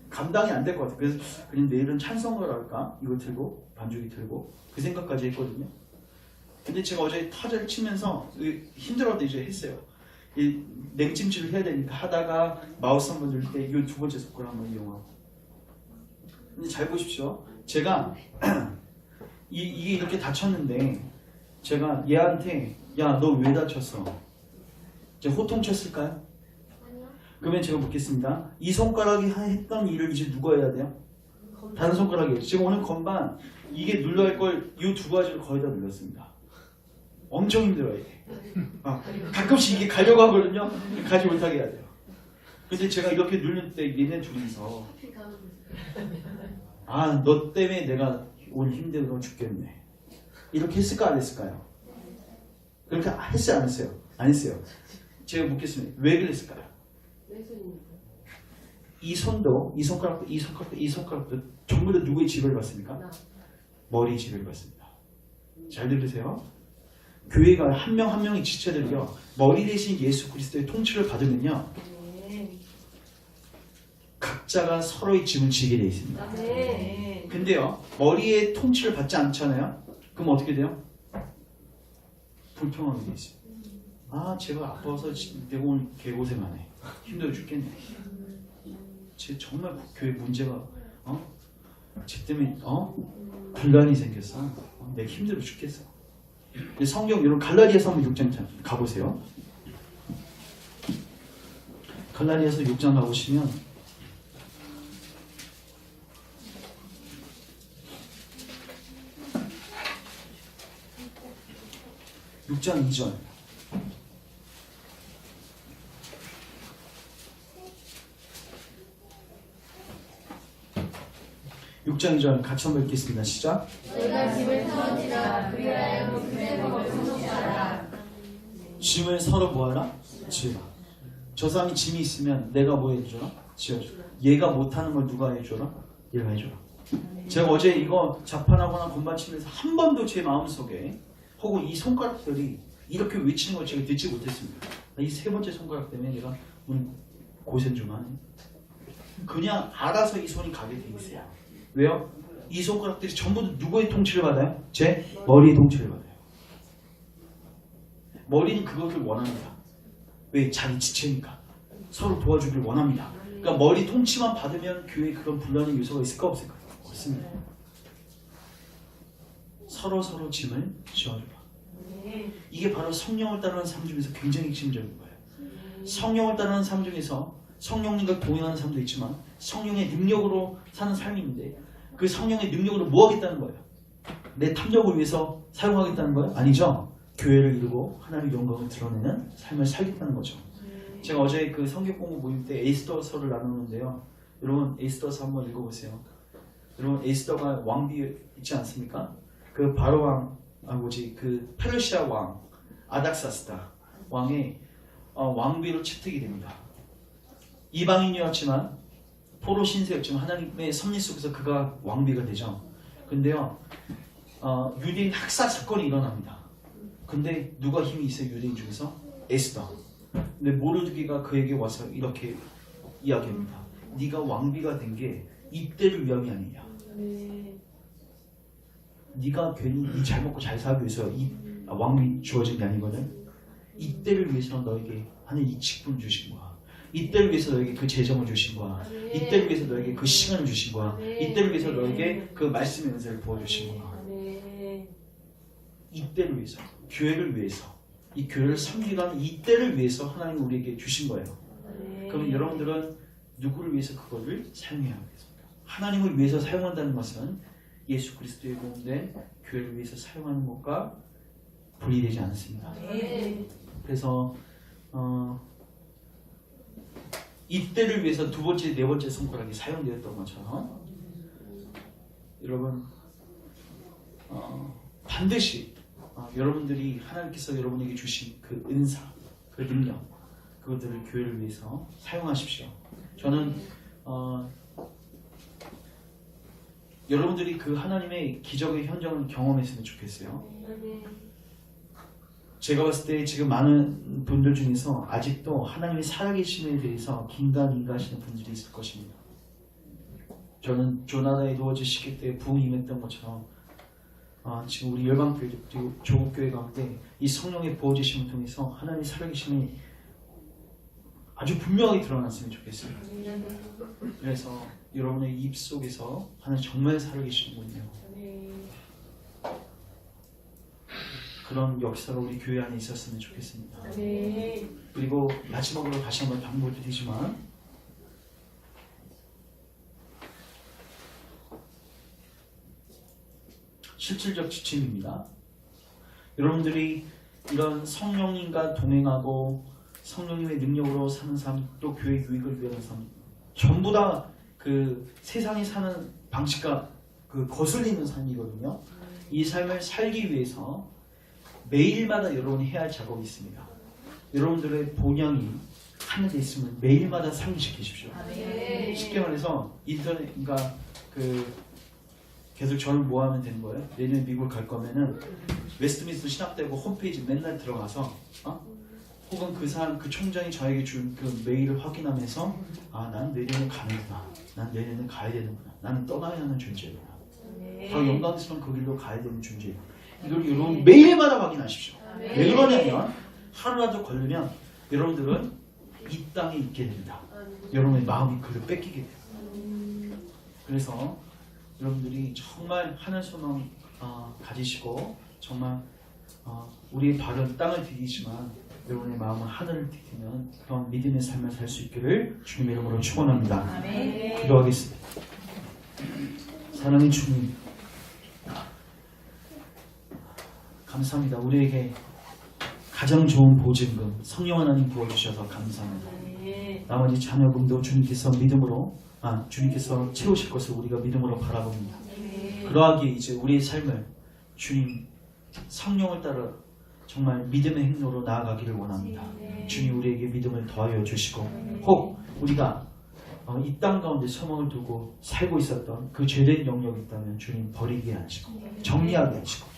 감당이 안 될 것 같아. 그래서 그냥 내일은 찬송가를 할까? 이거 들고 반주기 들고 그 생각까지 했거든요. 근데 제가 어제 타자를 치면서 힘들어도 이제 했어요. 이 냉찜질을 해야 되니까 하다가 마우스 한번 누를 때 이 두 번째 손가락 한번 이용하고. 근데 잘 보십시오. 제가 이게 이렇게 다쳤는데 제가 얘한테 야 너 왜 다쳤어? 이제 호통쳤을까요? 그러면 제가 묻겠습니다. 이 손가락이 했던 일을 이제 누가 해야 돼요? 다른 손가락이에요. 지금 오늘 건반 이게 눌러야 할 걸 이 두 가지를 거의 다 눌렀습니다. 엄청 힘들어요. 이게. 가끔씩 이게 가려고 하거든요. 가지 못하게 해야 돼요. 근데 제가 이렇게 누를 때 얘네 둘이서 너 때문에 내가 오늘 힘들어 죽겠네. 이렇게 했을까 안 했을까요? 그렇게 했어요 안 했어요? 안 했어요. 제가 묻겠습니다. 왜 그랬을까요? 이 손도 이 손가락도 이 손가락도 이 손가락도 전부 다 누구의 지배를 받습니까? 머리의 지배를 받습니다. 잘 들으세요. 교회가 한 명 한 명의 지체들이요 머리 대신 예수 그리스도의 통치를 받으면요 각자가 서로의 짐을 지게 되어 있습니다. 근데요 머리의 통치를 받지 않잖아요. 그럼 어떻게 돼요? 불평하게 되어 있어요. 제가 아파서 내가 오늘 개고생하네. 힘들어 죽겠네. 쟤 정말 교회 문제가 쟤 때문에 분란이 생겼어. 내가 힘들어 죽겠어. 성경 여러분 갈라디아서 6장 가보세요. 갈라디아서 6장 가보시면 (6장 2절) 6장 2절 같이 한번 읽겠습니다. 시작. 내가 집을 터지라 그리하여 그네로 공동하라. 짐을 서로 뭐하라? 지어라. 저 사람이 짐이 있으면 내가 뭐 해줘라? 지어줘라. 얘가 못하는 걸 누가 해줘라? 얘가 해줘라. 제가 어제 이거 자판하거나 건반 치면서 한 번도 제 마음속에 혹은 이 손가락들이 이렇게 외치는 걸 제가 듣지 못했습니다. 이 세 번째 손가락 때문에 내가 오늘 고생 좀 하네. 그냥 알아서 이 손이 가게 돼 있어요. 왜요? 이 손가락들이 전부 누구의 통치를 받아요? 제 머리의 통치를 받아요. 머리는 그것을 원합니다. 왜? 자기 지체니까. 서로 도와주길 원합니다. 그러니까 머리 통치만 받으면 교회에 그런 분란의 요소가 있을까 없을까요? 없습니다. 서로 짐을 지어줘라. 이게 바로 성령을 따르는 삶 중에서 굉장히 핵심적인 거예요. 성령을 따르는 삶 중에서 성령님과 동행하는 삶도 있지만 성령의 능력으로 사는 삶인데 그 성령의 능력으로 뭐 하겠다는 거예요? 내 탐욕을 위해서 사용하겠다는 거예요? 아니죠. 교회를 이루고 하나님의 영광을 드러내는 삶을 살겠다는 거죠. 제가 어제 그 성경 공부 모임 때 에스더서를 나누는데요. 여러분 에스더서 한번 읽어보세요. 여러분 에스더가 왕비 있지 않습니까? 그 바로 왕, 그 페르시아 왕 아닥사스다 왕의 왕비로 채택이 됩니다. 이방인이었지만 포로 신세였지만 하나님의 섭리 속에서 그가 왕비가 되죠. 근데요 유대인 학살 사건이 일어납니다. 근데 누가 힘이 있어요? 유대인 중에서? 에스더. 근데 모르드게가 그에게 와서 이렇게 이야기합니다. 네가 왕비가 된 게 이때를 위함이 아니냐. 네가 괜히 네 잘 먹고 잘 살기 위해서 왕비 주어진 게 아니거든. 이때를 위해서 너에게 하는 이 직분 주신 거야. 이때를 위해서 너에게 그 재정을 주신 거야. 이때를 위해서 너에게 그 시간을 주신 거야. 이때를 위해서 너에게 그 말씀의 은사를 부어주신 거야. 이때를 위해서, 교회를 위해서, 이 교회를 섬기는 이때를 위해서 하나님이 우리에게 주신 거예요. 그럼 여러분들은 누구를 위해서 그거를 사용해야 하겠습니까? 하나님을 위해서 사용한다는 것은 예수 그리스도의 몸된 교회를 위해서 사용하는 것과 분리되지 않습니다. 그래서 이때를 위해서 두 번째, 네 번째 손가락이 사용되었던 것처럼 여러분 반드시 여러분들이 하나님께서 여러분에게 주신 그 은사, 그 능력, 그것들을 교회를 위해서 사용하십시오. 저는 여러분들이 그 하나님의 기적의 현장을 경험했으면 좋겠어요. 제가 봤을 때 지금 많은 분들 중에서 아직도 하나님의 살아계심에 대해서 긴가민가하시는 분들이 있을 것입니다. 저는 조나단 에드워즈 시기 때 부흥이 임했던 것처럼 지금 우리 열방교회 그리고 조국교회 가운데 이 성령의 부어지심을 통해서 하나님의 살아계심이 아주 분명하게 드러났으면 좋겠어요. 그래서 여러분의 입 속에서 하나님 정말 살아계시는군요. 그런 역사가 우리 교회 안에 있었으면 좋겠습니다. 그리고 마지막으로 다시 한번 당부를 드리지만 실질적 지침입니다. 여러분들이 이런 성령님과 동행하고 성령님의 능력으로 사는 삶, 또 교회 유익을 위한 삶, 전부 다 그 세상이 사는 방식과 그 거슬리는 삶이거든요. 이 삶을 살기 위해서 매일마다 여러분이 해야 할 작업이 있습니다. 여러분들의 본향이 하늘에 있으면 매일마다 상기시키십시오. 쉽게 말해서 인터넷, 그러니까 계속 저를 모아하면 되는 거예요. 내년에 미국 갈 거면은 웨스트민스터 신학대학교 홈페이지 맨날 들어가서 혹은 그 사람, 그 총장이 저에게 준 그 메일을 확인하면서 난 내년에 가는구나. 난 내년에 가야 되는구나. 나는 떠나야 하는 존재구나. 더 영광스러운 그 길로 가야 되는 존재구나. 이걸 여러분 매일마다 확인하십시오. 왜 그러냐면 하루라도 걸리면 여러분들은 이 땅에 있게 됩니다. 여러분의 마음이 그를 뺏기게 돼요. 그래서 여러분들이 정말 하늘 소망 가지시고 정말 우리의 발은 땅을 디디지만 여러분의 마음은 하늘을 디디는 그런 믿음의 삶을 살 수 있기를 주님의 이름으로 축원합니다. 기도하겠습니다. 사랑의 주님, 감사합니다. 우리에게 가장 좋은 보증금 성령 하나님 부어주셔서 감사합니다. 나머지 자녀금도 주님께서 믿음으로 주님께서 채우실 것을 우리가 믿음으로 바라봅니다. 그러하기에 이제 우리의 삶을 주님 성령을 따라 정말 믿음의 행로로 나아가기를 원합니다. 주님 우리에게 믿음을 더하여 주시고 혹 우리가 이 땅 가운데 소망을 두고 살고 있었던 그 죄된 영역이 있다면 주님 버리게 하시고 정리하게 하시고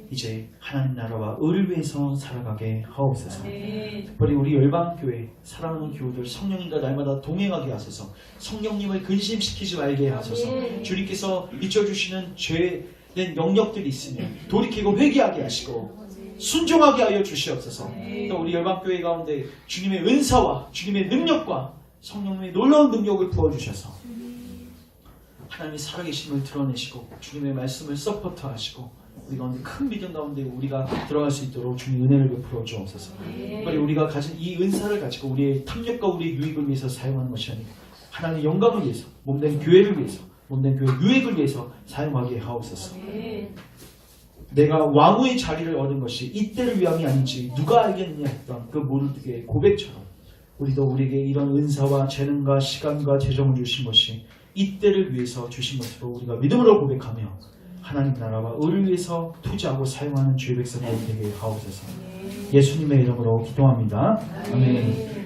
이제 하나님 나라와 의를 위해서 살아가게 하옵소서. 특별히 우리 열방교회 사랑하는 교우들 성령님과 날마다 동행하게 하소서. 성령님을 근심시키지 말게 하소서. 주님께서 잊어주시는 죄된 영역들이 있으면 돌이키고 회개하게 하시고 순종하게 하여 주시옵소서. 또 우리 열방교회 가운데 주님의 은사와 주님의 능력과 성령님의 놀라운 능력을 부어주셔서 하나님의 살아계심을 드러내시고 주님의 말씀을 서포트하시고 우리 가운데 큰 믿음 가운데 우리가 들어갈 수 있도록 주님 은혜를 베풀어 주옵소서. 특별히 우리가 가진 이 은사를 가지고 우리의 탐욕과 우리의 유익을 위해서 사용하는 것이 아니고 하나님의 영광을 위해서 몸된 교회를 위해서 몸된 교회 유익을 위해서 사용하게 하옵소서. 내가 왕후의 자리를 얻은 것이 이때를 위함이 아닌지 누가 알겠느냐 했던 그 모르드게의 고백처럼 우리도 우리에게 이런 은사와 재능과 시간과 재정을 주신 것이 이때를 위해서 주신 것으로 우리가 믿음으로 고백하며 하나님 나라와 의를 위해서 투자하고 사용하는 주의 백성들이 되게 하옵소서. 예수님의 이름으로 기도합니다. 아멘.